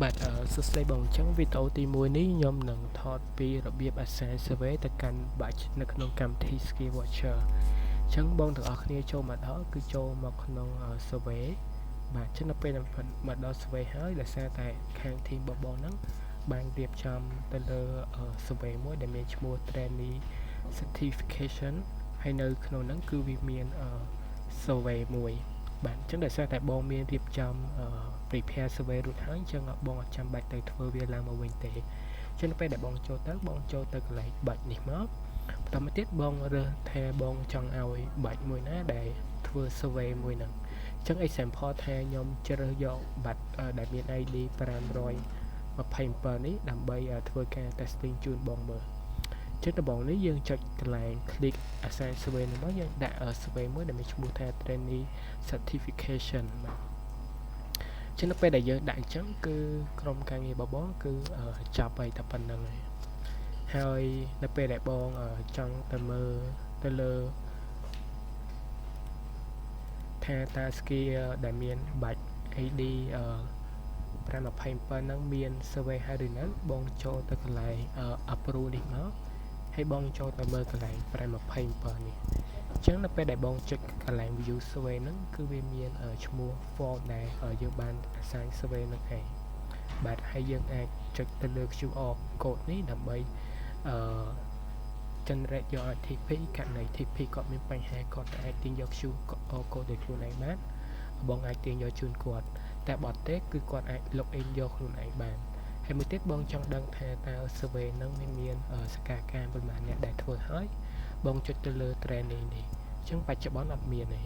បាទសួស្តីបងអញ្ចឹងវីដេអូទី1នេះខ្ញុំនឹងថតពីរបៀប assign survey ទៅកាន់ batch នៅក្នុងកម្មវិធី Skill Watcher អញ្ចឹងបងទាំងអស់គ្នាចូលមកដល់គឺចូលមកក្នុង survey បាទអញ្ចឹងនៅពេលមកដល់ survey ហើយដោយសារតែខាង team របស់បងហ្នឹងបានរៀបចំទៅលើ survey មួយដែលមានឈ្មោះ trainee certification ហើយនៅក្នុងហ្នឹងគឺវាមាន survey មួយបាទអញ្ចឹងដោយសារតែបងមានរៀបចំ prepare survey រួចហើយអញ្ចឹងបងអត់ចាំបាច់ទៅធ្វើវាឡើងមកវិញទេអញ្ចឹងពេលដែលបងចូលទៅកន្លែងបាច់នេះមកបន្តមកទៀតបងរើសថាបងចង់ឲ្យបាច់មួយណាដែលធ្វើ survey មួយហ្នឹងអញ្ចឹង example ថាខ្ញុំជ្រើសយកបាច់ដែលមាន ID 527នេះដើម្បីធ្វើការ testing ជូនបងមើលអញ្ចឹងដំបូងនេះយើងចុចកន្លែង click assign survey នេះមកយើងដាក់ survey មួយដែលមានឈ្មោះថា trainee certification បាទចឹងនៅពេលដែលយើងដាក់អញ្ចឹងគឺក្រុមការងាររបស់បងគឺចាប់ហើយតែប៉ុណ្្នឹងហើយនៅពេលដែលបងចង់ទៅមើលទៅលើថាតា skill ដែលមានបាច់ ID 527ហ្នឹងមាន survey ហើយឬនៅបងចូលទៅកន្លែង approve នេះមកហើយបងចូលទៅមើលកន្លែង527នេះអញ្ចឹងនៅពេលដែលបងចុចកន្លែង view survey ហ្នឹងគឺវាមានឈ្មោះ form ដែលយើងបាន assign survey ហ្នឹងឯងបាទហើយយើងអាចចុចទៅលើ QR code នេះដើម្បីgenerate យក TP ករណី TP គាត់មានបញ្ហាគាត់អាចទាញយក QR code ដោយខ្លួនឯងបានបងអាចទាញយកជូនគាត់តែបើអត់ទេគឺគាត់អាច log in យកខ្លួនឯងបានហើយមួយទៀតបងចង់ដឹងថាតើ survey ហ្នឹងមានសកម្មភាពប៉ុន្មានអ្នកដែលធ្វើហើយបងចុចទៅលើ training នេះអញ្ចឹងបច្ចុប្បន្នអត់មានទេ